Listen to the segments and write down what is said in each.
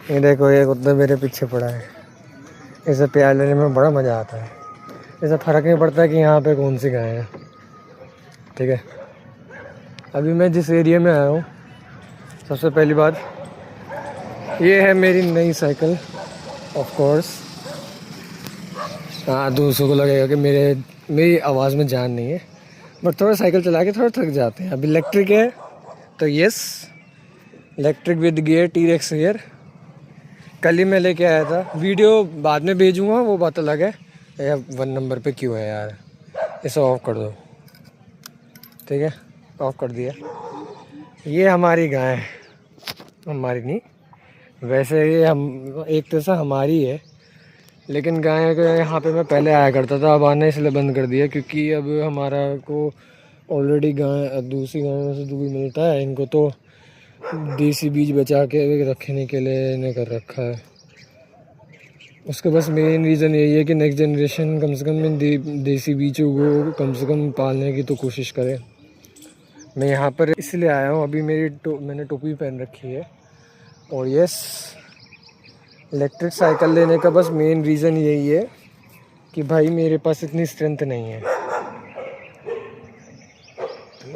ये देखो, ये कुत्ता मेरे पीछे पड़ा है। इसे प्यार लेने में बड़ा मज़ा आता है। इसे फ़र्क नहीं पड़ता कि यहाँ पे कौन सी गाय है। ठीक है, अभी मैं जिस एरिया में आया हूँ, सबसे पहली बात ये है मेरी नई साइकिल। ऑफ कोर्स हाँ, दूसरों को लगेगा कि मेरी आवाज़ में जान नहीं है, बट थोड़ा साइकिल चला के थोड़ा थक जाते हैं। अभी इलेक्ट्रिक है तो yes, electric with gear T-Rex gear. कल ही मैं लेके आया था, वीडियो बाद में भेजूँगा, वो बात अलग है। यार 1 नंबर पे क्यों है यार, इसे ऑफ कर दो। ठीक है, ऑफ कर दिया। ये हमारी गाय है, हमारी नहीं, वैसे ये हम एक तरह से हमारी है, लेकिन गाय का यहाँ पे मैं पहले आया करता था, अब आना इसलिए बंद कर दिया क्योंकि अब हमारा को ऑलरेडी गाय दूसरी गायों से दूध मिलता है। इनको तो देसी बीज बचा के रखने के लिए इन्हें कर रखा है। उसका बस मेन रीज़न यही है कि नेक्स्ट जनरेशन कम से कम इन देसी बीजों को कम से कम पालने की तो कोशिश करे। मैं यहाँ पर इसलिए आया हूँ। अभी मैंने टोपी पहन रखी है, और यस, इलेक्ट्रिक साइकिल लेने का बस मेन रीज़न यही है कि भाई मेरे पास इतनी स्ट्रेंथ नहीं है।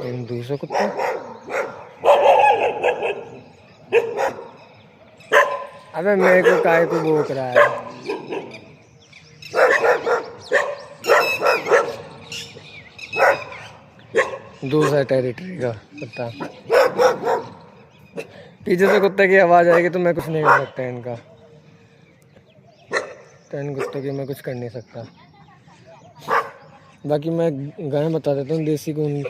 इन दूसरा कुत्ता अबे मेरे को काय को भौंक रहा है। दूसरा टेरिटरी का कुत्ता, पीछे से कुत्ते की आवाज़ आएगी तो मैं कुछ नहीं कर सकता इनका, तो इन कुत्तों की मैं कुछ कर नहीं सकता। बाकी मैं गाय बता देता हूँ देसी को, उन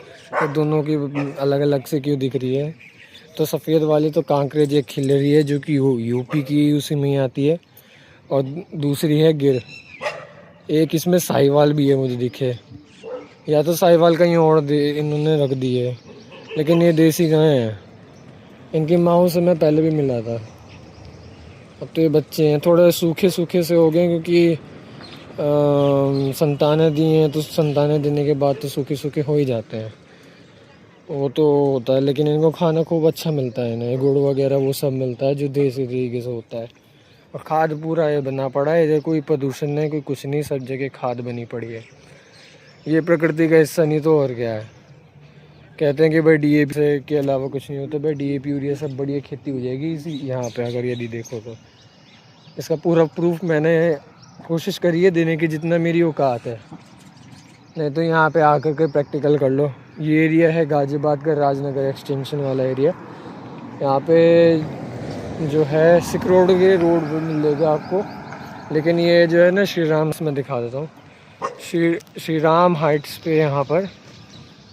दोनों की अलग अलग से क्यों दिख रही है। तो सफ़ेद वाली तो कांकरेज एक खिल रही है जो कि यूपी की उसी में ही आती है, और दूसरी है गिर। एक इसमें साहिवाल भी है मुझे दिखे, या तो साहिवाल कहीं और इन्होंने रख दी है, लेकिन ये देसी गाय हैं। इनकी माँओं से मैं पहले भी मिला था। अब तो ये बच्चे हैं, थोड़े सूखे सूखे से हो गए क्योंकि संतानें दी हैं, तो संतानें देने के बाद तो सूखे सूखे हो ही जाते हैं, वो तो होता है। लेकिन इनको खाना खूब अच्छा मिलता है, इन्हें गुड़ वगैरह वो सब मिलता है जो देसी तरीके से होता है। और खाद पूरा ये बना पड़ा है, इधर कोई प्रदूषण नहीं, कोई कुछ नहीं, सब जगह खाद बनी पड़ी है। ये प्रकृति का हिस्सा नहीं तो और क्या है। कहते हैं कि भाई DAP से के अलावा कुछ नहीं होता। भाई DAP यूरिया सब बढ़िया खेती हो जाएगी इसी यहाँ पे, अगर यदि देखो तो इसका पूरा प्रूफ मैंने कोशिश करी है देने की जितना मेरी औकात है। नहीं तो यहाँ पे आकर के प्रैक्टिकल कर लो। ये एरिया है गाजियाबाद का राजनगर एक्सटेंशन वाला एरिया। यहाँ पे जो है सिकरोड के रोड मिलेगा आपको, लेकिन ये जो है ना श्री राम, मैं दिखा देता हूँ, श्री राम हाइट्स पे यहाँ पर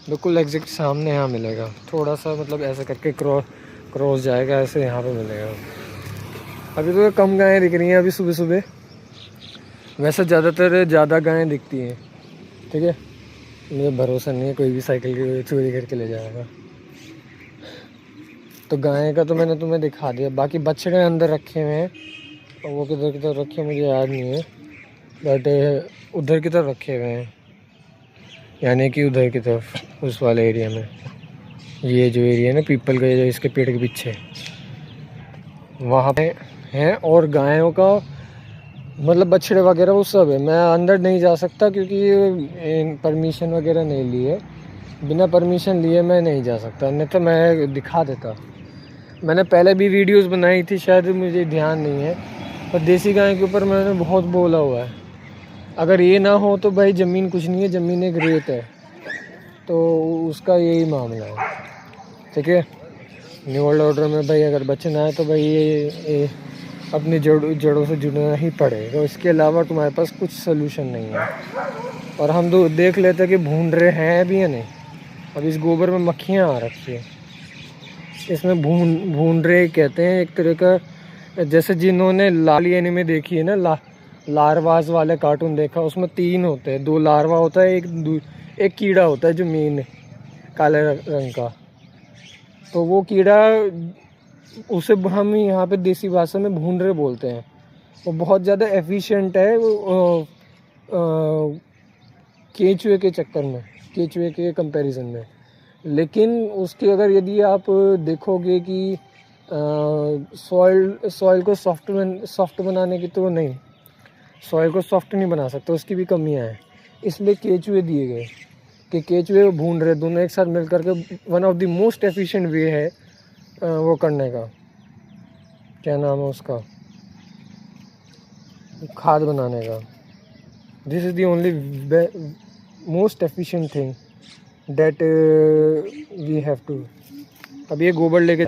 बिल्कुल एग्जैक्ट सामने यहाँ मिलेगा। थोड़ा सा मतलब ऐसे करके क्रॉस जाएगा, ऐसे यहाँ पे मिलेगा। अभी तो कम गायें दिख रही हैं अभी सुबह सुबह, वैसे ज़्यादातर ज़्यादा गायें दिखती हैं। ठीक है, मुझे भरोसा नहीं है कोई भी साइकिल की चोरी करके ले जाएगा। तो गाय का तो मैंने तुम्हें दिखा दिया, बाकी बछड़े अंदर रखे हुए हैं, और वो किधर की तरफ रखे मुझे याद नहीं है, बट उधर की तरफ रखे हुए हैं, यानी कि उधर की तरफ उस वाले एरिया में। ये जो एरिया है ना पीपल का, जो इसके पेड़ के पीछे, वहाँ पे हैं। और गायों का मतलब बछड़े वगैरह वो सब है। मैं अंदर नहीं जा सकता क्योंकि परमिशन वगैरह नहीं लिए, बिना परमिशन लिए मैं नहीं जा सकता, नहीं तो मैं दिखा देता। मैंने पहले भी वीडियोस बनाई थी, शायद मुझे ध्यान नहीं है, पर देसी गाय के ऊपर मैंने बहुत बोला हुआ है। अगर ये ना हो तो भाई ज़मीन कुछ नहीं है, ज़मीन एक रेत है, तो उसका यही मामला है। ठीक है, न्यू वर्ल्ड ऑर्डर में भाई अगर बचना है तो भाई ये अपनी जड़ों से जुड़ना ही पड़ेगा, तो इसके अलावा तुम्हारे पास कुछ सोल्यूशन नहीं है। और हम तो देख लेते हैं कि भून रहे हैं भी या नहीं। अब इस गोबर में मक्खियाँ आ रखी है, इसमें भून रहे कहते हैं एक तरह का। जैसे जिन्होंने लाली एनीमे देखी है ना, लार्वास वाले कार्टून देखा, उसमें 3 होते हैं, 2 लार्वा होता है, एक कीड़ा होता है जो मेन काले रंग का। तो वो कीड़ा, उसे हम यहाँ पे देसी भाषा में भूनरे बोलते हैं। वो बहुत ज़्यादा एफिशिएंट है वो केंचुए के चक्कर में, केंचुए के कंपैरिजन में। लेकिन उसके अगर यदि आप देखोगे कि सॉइल को सॉफ्ट बनाने की तो नहीं, सॉइल को सॉफ्ट नहीं बना सकते, उसकी भी कमियां हैं। इसलिए केचुए दिए गए कि केचुए भून रहे दोनों एक साथ मिल करके one of the most efficient way है वो करने का, क्या नाम है उसका, खाद बनाने का। This is the only most efficient thing that we have to. अब ये गोबर लेके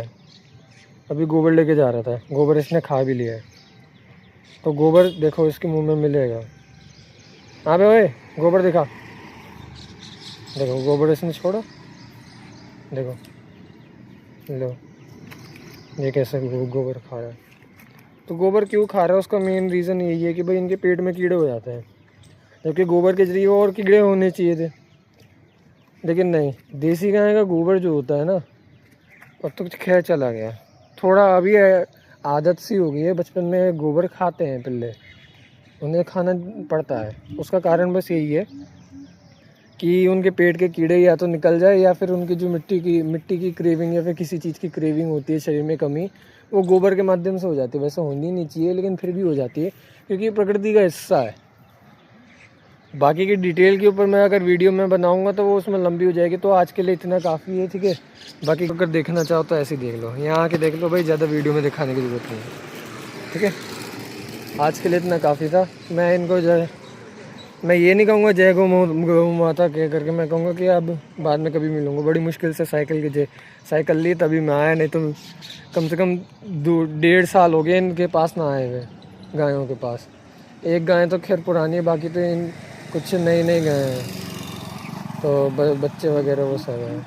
जा रहा था, गोबर इसने खा भी लिया है। तो गोबर देखो इसके मुंह में मिलेगा। हाँ बे ओए, गोबर दिखा, देखो गोबर इसने छोड़ा, देखो लो ये कैसे गोबर खा रहा है। तो गोबर क्यों खा रहा है, उसका मेन रीज़न यही है कि भाई इनके पेट में कीड़े हो जाते हैं, जबकि गोबर के जरिए और कीड़े होने चाहिए थे। लेकिन नहीं, देसी गाय का गोबर जो होता है ना, अब तो खैर चला गया, थोड़ा अभी आदत सी हो गई है। बचपन में गोबर खाते हैं पिल्ले, उन्हें खाना पड़ता है। उसका कारण बस यही है कि उनके पेट के कीड़े या तो निकल जाए, या फिर उनकी जो मिट्टी की क्रेविंग या फिर किसी चीज़ की क्रेविंग होती है शरीर में, कमी, वो गोबर के माध्यम से हो जाती है। वैसे होनी नहीं चाहिए, लेकिन फिर भी हो जाती है, क्योंकि ये प्रकृति का हिस्सा है। बाकी की डिटेल के ऊपर मैं अगर वीडियो में बनाऊंगा तो वो उसमें लंबी हो जाएगी, तो आज के लिए इतना काफ़ी है, ठीक है। बाकी अगर देखना चाहो तो ऐसे ही देख लो, यहाँ आके देख लो भाई, ज़्यादा वीडियो में दिखाने की ज़रूरत नहीं है, ठीक है। आज के लिए इतना काफ़ी था। मैं इनको मैं ये नहीं कहूँगा जय गौ माता कह करके, मैं कहूँगा कि अब बाद में कभी मिलूँगा। बड़ी मुश्किल से साइकिल ली तभी मैं आया, नहीं तो कम से कम 1.5 साल हो गए इनके पास ना आए हुए, गायों के पास। एक गाय तो खैर पुरानी है, बाकी तो इन कुछ नई गाय हैं, तो बच्चे वगैरह वो सब हैं।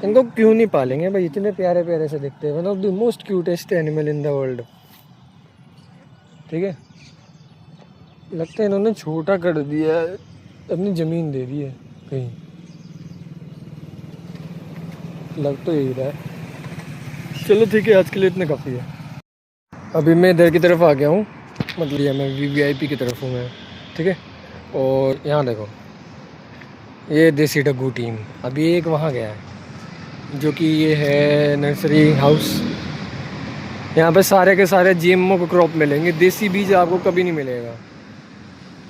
इनको क्यों नहीं पालेंगे भाई, इतने प्यारे प्यारे से दिखते हैं, one of the most cutest animal in the world, ठीक है। लगता है इन्होंने छोटा कर दिया, अपनी ज़मीन दे दी है कहीं, लग तो यही रहा है। चलो ठीक है, आज के लिए इतना काफ़ी है। अभी मैं इधर की तरफ आ गया हूँ, मतलब ये मैं VIP की तरफ हूँ मैं, ठीक है। और यहाँ देखो, ये देसी डग्गू टीम, अभी एक वहाँ गया है, जो कि ये है नर्सरी हाउस। यहाँ पे सारे के सारे GMO को क्रॉप मिलेंगे, देसी बीज आपको कभी नहीं मिलेगा।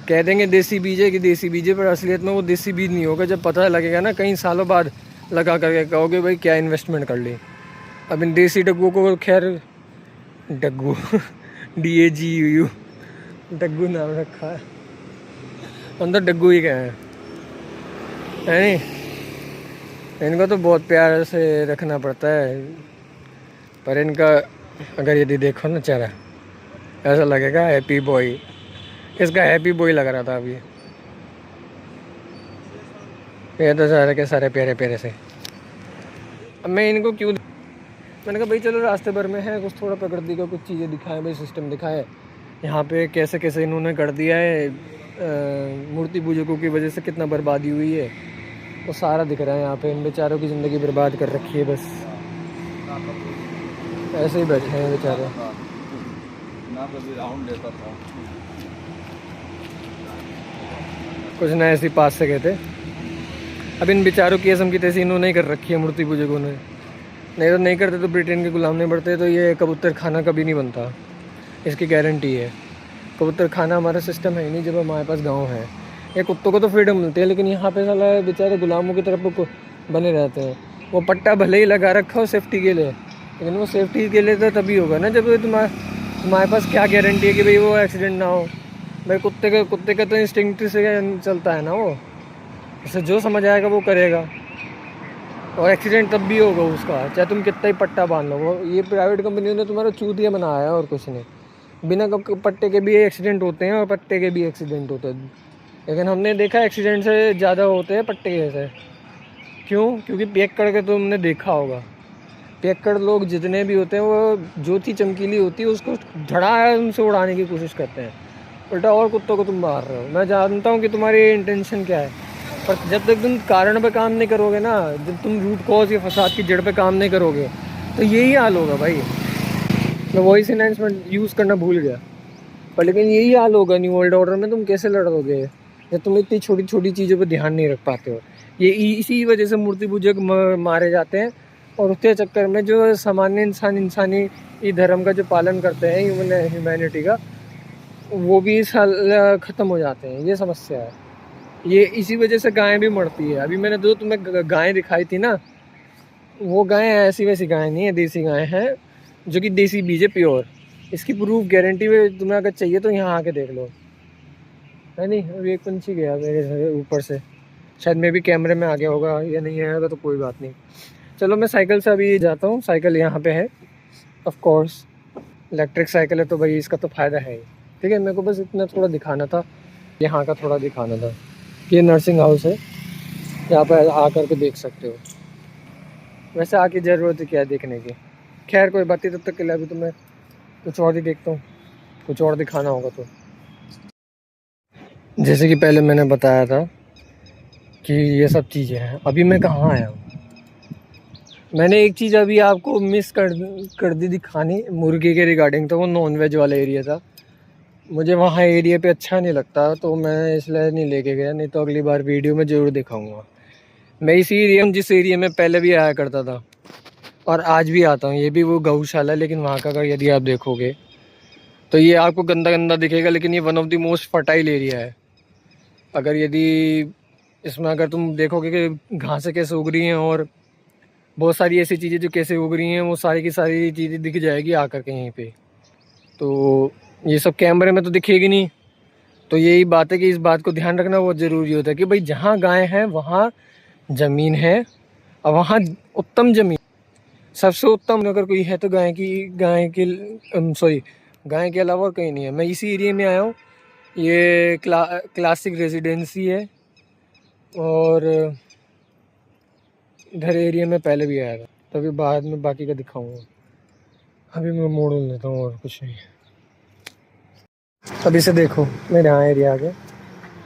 कह देंगे देसी बीज है कि देसी बीज है, पर असलियत में वो देसी बीज नहीं होगा। जब पता लगेगा ना कई सालों बाद, लगा करके कहोगे भाई क्या इन्वेस्टमेंट कर ली। अब इन देसी डग्गू को खैर डग्गू DAGU डग्गू नाम रखा है, अंदर डग्गू ही क्या है नहीं। इनको तो बहुत प्यार से रखना पड़ता है, पर इनका अगर यदि देखो ना चेहरा, ऐसा लगेगा हैप्पी बॉय। इसका हैप्पी बॉय लग रहा था अभी। ये तो सारे के सारे प्यारे प्यारे से। अब मैं इनको क्यों, मैंने कहा भाई चलो रास्ते भर में है, कुछ थोड़ा प्रकृति का कुछ चीज़ें दिखाएं भाई, सिस्टम दिखाए। यहाँ पे कैसे कैसे इन्होंने कर दिया है, मूर्ति पूजकों की वजह से कितना बर्बादी हुई है, वो सारा दिख रहा है यहाँ पे। इन बेचारों की ज़िंदगी बर्बाद कर रखी है, बस ऐसे ही बैठे हैं बेचारे। कुछ ना ऐसे पास से गए थे। अब इन बेचारों की असम की तैसी इन्होंने ही कर रखी है मूर्ति पूजकों ने, नहीं तो नहीं करते तो ब्रिटेन के गुलाम नहीं बढ़ते, तो ये कबूतर खाना कभी नहीं बनता, इसकी गारंटी है। कबूतर खाना हमारा सिस्टम है ही नहीं जब हमारे पास गांव है। ये कुत्तों को तो फ्रीडम मिलती है, लेकिन यहाँ पे साला बेचारे गुलामों की तरफ बने रहते हैं। वो पट्टा भले ही लगा रखा हो सेफ्टी के लिए, लेकिन वो सेफ्टी के लिए तो तभी होगा ना जब तुम्हारे पास क्या गारंटी है कि भाई वो एक्सीडेंट ना हो। भाई कुत्ते का तो इंस्टिंक्ट से चलता है ना, वो उसे जो समझ आएगा वो करेगा, और एक्सीडेंट तब भी होगा उसका, चाहे तुम कितना ही पट्टा बांध लो। वो ये प्राइवेट कंपनियों ने तुम्हारा चूतिया बनाया है और कुछ नहीं। बिना पट्टे के भी एक्सीडेंट होते हैं और पट्टे के भी एक्सीडेंट होते हैं, लेकिन हमने देखा एक्सीडेंट से ज़्यादा होते हैं पट्टे के से। क्यों? क्योंकि पियक्कड़ के तुमने देखा होगा, पियक्कड़ लोग जितने भी होते हैं वो ज्योति चमकीली होती है उसको धड़ाम से उड़ाने की कोशिश करते हैं, उल्टा और कुत्तों को तुम मार रहे हो। मैं जानता हूँ कि तुम्हारी इंटेंशन क्या है, पर जब तक तुम कारण पे काम नहीं करोगे ना, जब तुम रूट कॉज या फसाद की जड़ पे काम नहीं करोगे, तो यही हाल होगा भाई। मैं वॉइस एनहांसमेंट यूज़ करना भूल गया, पर लेकिन यही हाल होगा न्यू वर्ल्ड ऑर्डर में। तुम कैसे लड़ोगे जब तुम इतनी छोटी छोटी चीज़ों पर ध्यान नहीं रख पाते हो। ये इसी वजह से मूर्ति पूजक मारे जाते हैं, और उसके चक्कर में जो सामान्य इंसानी धर्म का जो पालन करते हैं ह्यूमैनिटी का, वो भी ख़त्म हो जाते हैं। ये समस्या है। ये इसी वजह से गायें भी मरती है। अभी मैंने जो तुम्हें गायें दिखाई थी ना, वो गायें ऐसी वैसी गायें नहीं है, देसी गायें हैं जो कि देसी बीज है, प्योर। इसकी प्रूफ गारंटी में तुम्हें अगर चाहिए तो यहाँ आके देख लो, है नहीं। अभी एक पंछी गया मेरे ऊपर से, शायद मैं भी कैमरे में आ गया होगा, या नहीं आएगा तो कोई बात नहीं। चलो मैं साइकिल से अभी जाता हूँ। साइकिल यहाँ पे है, ऑफ कोर्स इलेक्ट्रिक साइकिल है तो भाई इसका तो फ़ायदा है ही। ठीक है, मेरे को बस इतना थोड़ा दिखाना था, यहाँ का थोड़ा दिखाना था। ये नर्सिंग हाउस है, यहाँ पर आ कर के देख सकते हो। वैसे आके ज़रूरत है क्या देखने की। खैर कोई बात नहीं, तब तक के लिए अभी तो मैं कुछ और ही देखता हूँ, कुछ और दिखाना होगा तो। जैसे कि पहले मैंने बताया था कि ये सब चीज़ें हैं। अभी मैं कहाँ आया हूँ, मैंने एक चीज़ अभी आपको मिस कर दी दिखानी, मुर्गे के रिगार्डिंग। तो वो नॉन वेज वाला एरिया था, मुझे वहाँ एरिया पे अच्छा नहीं लगता तो मैं इसलिए नहीं लेके गया, नहीं तो अगली बार वीडियो में ज़रूर दिखाऊंगा। मैं इसी एरिया में, जिस एरिया में पहले भी आया करता था और आज भी आता हूँ, ये भी वो गौशाला, लेकिन वहाँ का अगर यदि आप देखोगे तो ये आपको गंदा गंदा दिखेगा, लेकिन ये one of the most fertile area है। अगर यदि इसमें अगर तुम देखोगे कि घासें कैसे उग रही हैं और बहुत सारी ऐसी चीज़ें जो कैसे उग रही हैं, वो सारी की सारी चीज़ें दिख जाएगी आकर के यहीं पे। तो ये सब कैमरे में तो दिखेगी नहीं। तो यही बात है कि इस बात को ध्यान रखना बहुत ज़रूरी होता है कि भाई जहाँ गाय हैं वहाँ ज़मीन है, और वहाँ उत्तम ज़मीन, सबसे उत्तम अगर कोई है तो गाय के अलावा और कहीं नहीं है। मैं इसी एरिया में आया हूँ। ये क्लासिक रेजिडेंसी है, और इधर एरिया में पहले भी आया था, तभी बाद में बाकी का दिखाऊंगा। अभी मैं मोड़ लेता हूँ और कुछ नहीं। अभी से देखो मेरे यहाँ एरिया आ गया,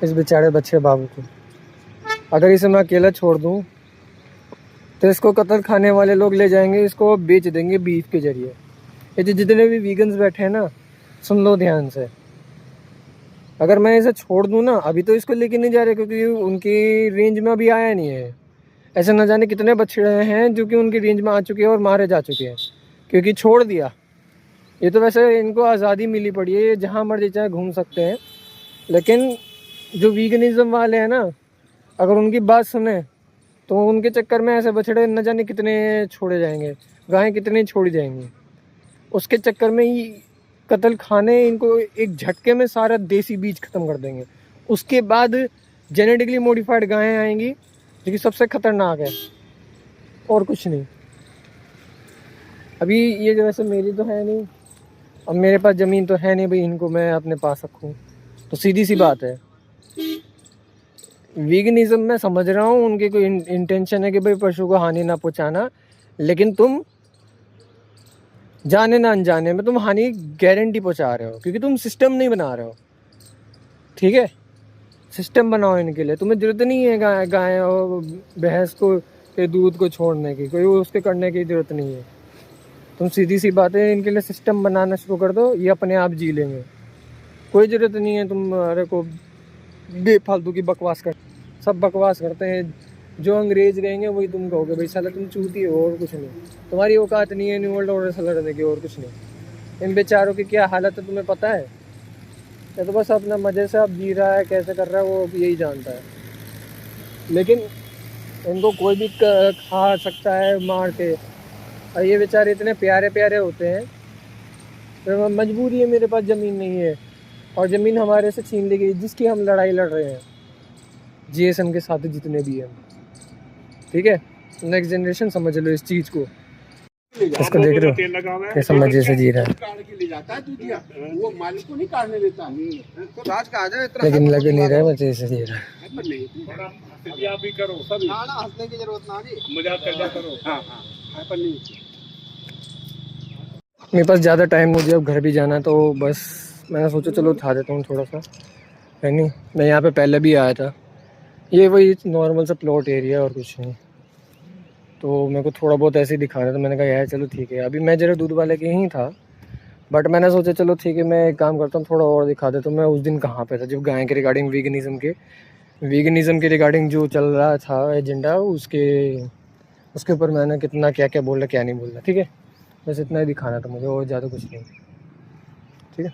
इस बेचारे बच्चे बाबू को अगर इसे मैं अकेला छोड़ दूँ तो इसको कत्ल खाने वाले लोग ले जाएंगे, इसको बेच देंगे बीफ के जरिए। ये जो जितने भी वीगन्स बैठे हैं ना, सुन लो ध्यान से। अगर मैं इसे छोड़ दूँ ना, अभी तो इसको लेके नहीं जा रहे क्योंकि उनकी रेंज में अभी आया नहीं है। ऐसे न जाने कितने बछड़े हैं जो कि उनकी रेंज में आ चुके हैं और मारे जा चुके हैं क्योंकि छोड़ दिया। ये तो वैसे इनको आज़ादी मिली पड़ी है, ये जहाँ मर्जी चाहे घूम सकते हैं। लेकिन जो वीगनिज़म वाले हैं ना, अगर उनकी बात सुने तो उनके चक्कर में ऐसे बछड़े न जाने कितने छोड़े जाएंगे, गायें कितनी छोड़ी जाएंगी। उसके चक्कर में ही कत्ल खाने इनको एक झटके में सारा देसी बीज ख़त्म कर देंगे। उसके बाद जेनेटिकली मॉडिफाइड गायें आएंगी जो कि सबसे ख़तरनाक है, और कुछ नहीं। अभी ये जो वैसे मेरी तो है नहीं, अब मेरे पास ज़मीन तो है नहीं भाई इनको मैं अपने पास रखूँ, तो सीधी सी बात है। वीगनिज़म मैं समझ रहा हूँ उनकी कोई इंटेंशन है कि भाई पशु को हानि ना पहुँचाना, लेकिन तुम जाने ना अनजाने में तुम हानि गारंटी पहुँचा रहे हो क्योंकि तुम सिस्टम नहीं बना रहे हो। ठीक है, सिस्टम बनाओ इनके लिए। तुम्हें ज़रूरत नहीं है गाय और भैंस को के दूध को छोड़ने की, कोई उसके करने की ज़रूरत नहीं है। तुम सीधी सी बात है इनके लिए सिस्टम बनाना शुरू कर दो, ये अपने आप जी लेंगे। कोई ज़रूरत नहीं है तुम अरे को बेफालतू की बकवास कर। सब बकवास करते हैं, जो अंग्रेज रहेंगे वही तुम कहोगे भाई साला तुम चूती हो, और कुछ नहीं। तुम्हारी औकात नहीं है न्यू वर्ल्ड ऑर्डर से लड़ने की, और कुछ नहीं। इन बेचारों की क्या हालत है तुम्हें पता है? ये तो बस अपना मज़े से अब जी रहा है, कैसे कर रहा है वो यही जानता है। लेकिन इनको कोई भी खा सकता है मार के, और ये बेचारे इतने प्यारे प्यारे होते हैं। तो मजबूरी है, मेरे पास ज़मीन नहीं है और ज़मीन हमारे से छीन ली गई, जिसकी हम लड़ाई लड़ रहे हैं जीएसएम के साथ जितने भी हैं। ठीक है, नेक्स्ट जनरेशन समझ लो इस चीज़ को। इसको देख रहे हो कैसा मजे से जी रहा है, लेकिन लग नहीं रहा है मजे से जी रहा है। मेरे पास ज़्यादा टाइम, मुझे अब घर भी जाना है, तो बस मैंने सोचा चलो उठा देता हूँ थोड़ा सा, है नहीं। मैं यहाँ पे पहले भी आया था, ये वही नॉर्मल सा प्लॉट एरिया और कुछ नहीं। तो मेरे को थोड़ा बहुत ऐसे ही दिखाना था, मैंने कहा यार चलो ठीक है। अभी मैं जरा दूध वाले के ही था, बट मैंने सोचा चलो ठीक है मैं एक काम करता हूँ थोड़ा और दिखा देता हूँ। मैं उस दिन कहाँ पे था जब गाय के रिगार्डिंग वीगनिज़म के रिगार्डिंग जो चल रहा था एजेंडा, उसके ऊपर मैंने कितना क्या क्या बोल रहा क्या नहीं बोल रहा, ठीक है। बस इतना ही दिखाना था मुझे और ज़्यादा कुछ नहीं, ठीक है।